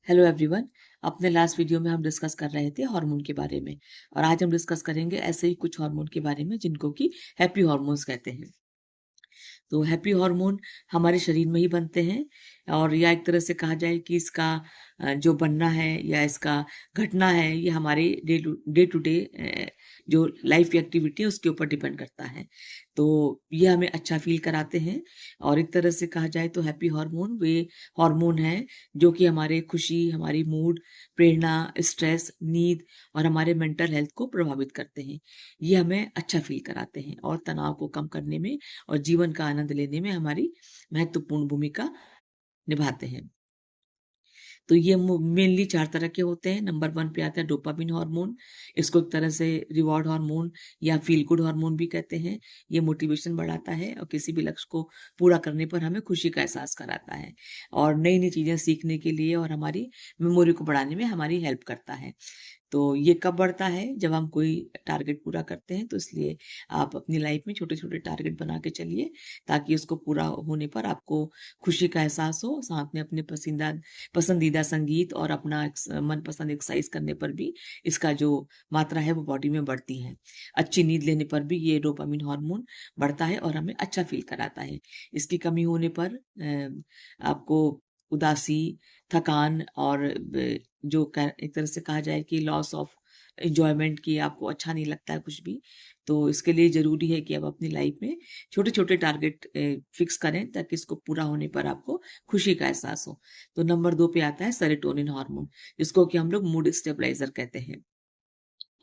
Hello everyone. अपने last video में हम डिस्कस कर रहे थे हार्मोन के बारे में और आज हम डिस्कस करेंगे ऐसे ही कुछ हार्मोन के बारे में जिनको कि हैप्पी हार्मोन्स कहते हैं। तो हैप्पी हार्मोन हमारे शरीर में ही बनते हैं और या एक तरह से कहा जाए कि इसका जो बनना है या इसका घटना है ये हमारे डे टू डे जो लाइफ एक्टिविटी है उसके ऊपर डिपेंड करता है। तो ये हमें अच्छा फील कराते हैं और एक तरह से कहा जाए तो हैप्पी हार्मोन वे हार्मोन है जो कि हमारे खुशी, हमारी मूड, प्रेरणा, स्ट्रेस, नींद और हमारे मेंटल हेल्थ को प्रभावित करते हैं। ये हमें अच्छा फील कराते हैं और तनाव को कम करने में और जीवन का आनंद लेने में हमारी महत्वपूर्ण भूमिका निभाते हैं। तो ये मेनली 4 तरह के होते हैं। नंबर 1 पे आता है डोपामिन हार्मोन। इसको एक तरह से रिवॉर्ड हार्मोन या फील गुड हार्मोन भी कहते हैं। ये मोटिवेशन बढ़ाता है और किसी भी लक्ष्य को पूरा करने पर हमें खुशी का एहसास कराता है और नई-नई चीज़ें सीखने के लिए और हमारी मेमोरी को बढ़ाने में हमारी हेल्प करता है। तो ये कब बढ़ता है? जब हम कोई टारगेट पूरा करते हैं, तो इसलिए आप अपनी लाइफ में छोटे-छोटे टारगेट बना के चलिए, ताकि उसको पूरा होने पर आपको खुशी का एहसास हो। साथ में अपने पसंदीदा संगीत और अपना मनपसंद एक्सरसाइज करने पर भी इसका जो मात्रा है, वो बॉडी में बढ़ती है। अच्छी नींद लेने पर भी ये डोपामाइन हार्मोन बढ़ता है और हमें अच्छा फ़ील कराता है। इसकी कमी होने पर आपको उदासी, थकान और जो एक तरह से कहा जाए कि लॉस ऑफ एंजॉयमेंट की आपको अच्छा नहीं लगता है कुछ भी, तो इसके लिए ज़रूरी है कि आप अपनी लाइफ में छोटे-छोटे टारगेट फिक्स करें ताकि इसको पूरा होने पर आपको खुशी का एहसास हो। तो नंबर 2 पे आता है सेरोटोनिन हार्मोन, जिसको कि हम लोग मूड स्टेबलाइज़र कहते हैं।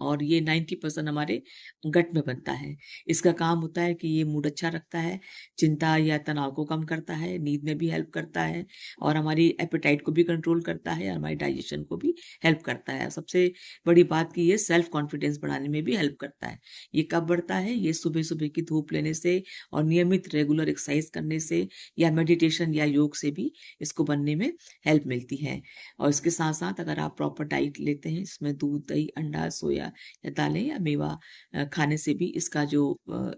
और ये 90% हमारे गट में बनता है। इसका काम होता है कि ये मूड अच्छा रखता है, चिंता या तनाव को कम करता है, नींद में भी हेल्प करता है और हमारी एपेटाइट को भी कंट्रोल करता है, हमारी डाइजेशन को भी हेल्प करता है। सबसे बड़ी बात कि ये सेल्फ कॉन्फिडेंस बढ़ाने में भी हेल्प करता है। ये कब बढ़ता है? ये सुबह-सुबह की धूप लेने से और नियमित रेगुलर एक्सरसाइज करने से या मेडिटेशन या योग से भी इसको बनने में हेल्प मिलती है। और इसके साथ-साथ अगर आप प्रॉपर डाइट लेते हैं, इसमें दूध, दही, अंडा, सोया या दालें या मेवा खाने से भी इसका जो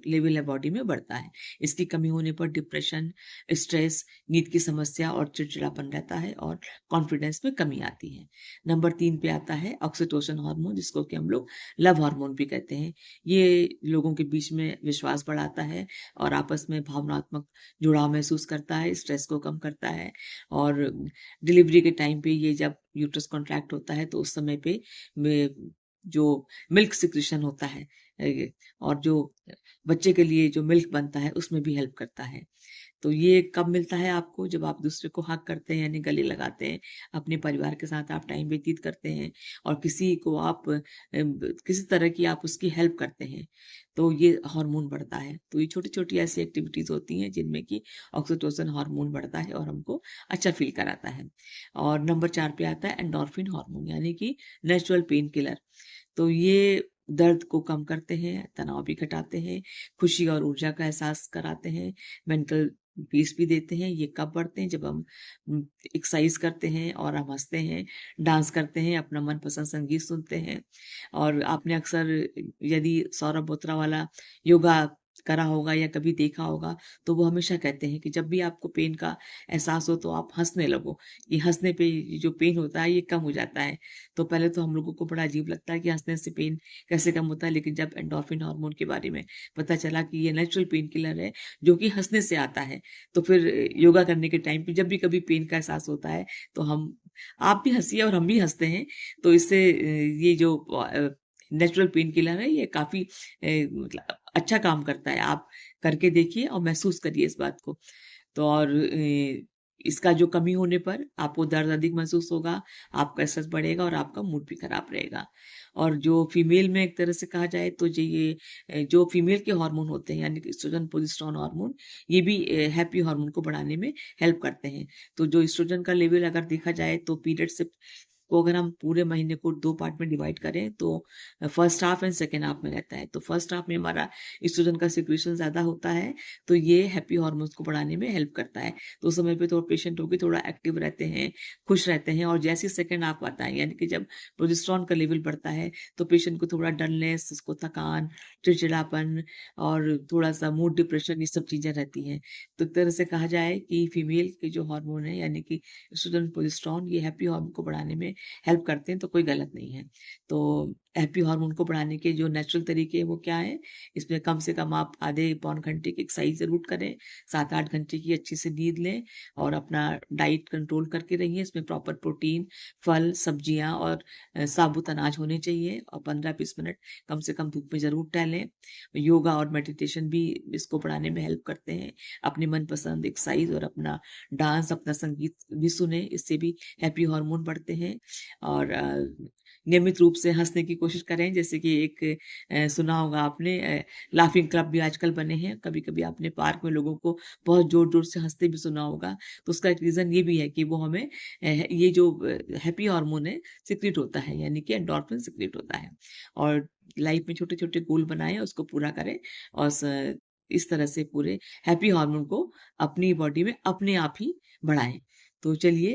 लेवल है बॉडी में बढ़ता है। इसकी कमी होने पर डिप्रेशन, स्ट्रेस, नींद की समस्या और चिड़चिड़ापन रहता है और कॉन्फिडेंस में कमी आती है। नंबर 3 पे आता है ऑक्सीटोसिन हार्मोन जिसको कि हम लोग लव हार्मोन भी कहते हैं। ये लोगों के बीच में विश्वास बढ़ाता है और आपस में भावनात्मक जुड़ाव महसूस करता है, स्ट्रेस को कम करता है और डिलीवरी के टाइम पे ये जब यूट्रस कॉन्ट्रैक्ट होता है तो उस समय पे में जो मिल्क सिक्रीशन होता है और जो बच्चे के लिए जो मिल्क बनता है उसमें भी हेल्प करता है। तो ये कब मिलता है आपको? जब आप दूसरे को हग करते हैं यानी गले लगाते हैं, अपने परिवार के साथ आप टाइम व्यतीत करते हैं और किसी को आप किसी तरह की आप उसकी हेल्प करते हैं, तो ये हार्मोन बढ़ता है। तो ये छोटी-छोटी ऐसी एक्टिविटीज़ होती हैं जिनमें कि ऑक्सीटोसिन हार्मोन बढ़ता है और हमको अच्छा फ़ील कराता है। और नंबर 4 पे आता है एंडोर्फिन हार्मोन यानी कि नेचुरल पेन किलर। तो ये दर्द को कम करते हैं, तनाव भी घटाते हैं, खुशी और ऊर्जा का एहसास कराते हैं, मेंटल पीस भी देते हैं। ये कब बढ़ते हैं? जब हम एक्सरसाइज करते हैं और हम हँसते हैं, डांस करते हैं, अपना मनपसंद संगीत सुनते हैं। और आपने अक्सर यदि सौरभ बोथरा वाला योगा करा होगा या कभी देखा होगा, तो वो हमेशा कहते हैं कि जब भी आपको पेन का एहसास हो तो आप हँसने लगो। ये हँसने पे ये जो पेन होता है ये कम हो जाता है। तो पहले तो हम लोगों को बड़ा अजीब लगता है कि हँसने से पेन कैसे कम होता है, लेकिन जब एंडोर्फिन हार्मोन के बारे में पता चला कि ये नेचुरल पेन किलर है, जो कि हँसने से आता है, तो फिर योगा करने के टाइम पे जब भी कभी पेन का एहसास होता है, तो हम आप भी हँसिए और हम भी हँसते हैं। तो इससे ये जो नेचुरल पेन किलर है, ये काफ़ी मतलब अच्छा काम करता है। आप करके देखिए और महसूस करिए इस बात को। तो और इसका जो कमी होने पर आपको दर्द अधिक महसूस होगा, आपका स्ट्रेस बढ़ेगा और आपका मूड भी खराब रहेगा। और जो फीमेल में एक तरह से कहा जाए तो ये जो फीमेल के हार्मोन होते हैं यानी कि एस्ट्रोजन, प्रोजेस्टेरोन हार्मोन ये भी हैप्पी हार्मोन को बढ़ाने में हेल्प करते हैं। तो जो एस्ट्रोजन का लेवल अगर देखा जाए तो पीरियड से को अगर हम पूरे महीने को 2 पार्ट में डिवाइड करें तो first half and second half में रहता है। तो फर्स्ट हाफ में हमारा एस्ट्रोजन का सिक्रीशन ज़्यादा होता है, तो ये हैप्पी हार्मोन्स को बढ़ाने में हेल्प करता है। तो उस समय पे तो पेशेंट लोग भी थोड़ा एक्टिव रहते हैं, खुश रहते हैं और जैसे ही सेकंड हाफ आता है यानी कि जब प्रोजेस्टेरॉन का लेवल बढ़ता है, तो पेशेंट को थोड़ा डलनेस, उसको थकान, चिड़चिड़ापन और थोड़ा-सा मूड डिप्रेशन ये सब चीज़ें रहती हैं। तो एक तरह से कहा जाए कि फीमेल के जो हार्मोन है यानी कि एस्ट्रोजन, प्रोजेस्टेरॉन ये हैप्पी हार्मोन को बढ़ाने में हेल्प करते हैं, तो कोई गलत नहीं है। तो हैप्पी हार्मोन को बढ़ाने के जो नेचुरल तरीके हैं वो क्या हैं? इसमें कम से कम आप आधे पौन घंटे की एक्सरसाइज ज़रूर करें, 7-8 घंटे की अच्छी से नींद लें और अपना डाइट कंट्रोल करके रहिए। इसमें प्रॉपर प्रोटीन, फल, सब्जियाँ और साबुत अनाज होने चाहिए और 15-20 मिनट कम से कम धूप में ज़रूर टहलें। योगा और मेडिटेशन भी इसको बढ़ाने में हेल्प करते हैं। अपनी मनपसंद एक्सरसाइज और अपना डांस, अपना संगीत भी सुनें, इससे भी हैप्पी हार्मोन बढ़ते हैं और नियमित रूप से हँसने की कोशिश करें। जैसे कि एक सुना होगा आपने लाफिंग क्लब भी आजकल बने हैं। कभी-कभी आपने पार्क में लोगों को बहुत ज़ोर-ज़ोर से हँसते भी सुना होगा। तो उसका एक रीज़न ये भी है कि वो हमें ये जो हैप्पी हार्मोन है सीक्रेट होता है यानी कि एंडोर्फिन सीक्रेट होता है। और लाइफ में छोटे-छोटे गोल बनाएँ, उसको पूरा करें और इस तरह से पूरे हैप्पी हार्मोन को अपनी बॉडी में अपने आप ही बढ़ाएँ। तो चलिए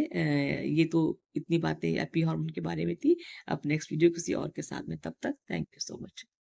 ये तो इतनी बातें हैप्पी हार्मोन के बारे में थी। अब नेक्स्ट वीडियो किसी और के साथ में, तब तक थैंक यू सो मच।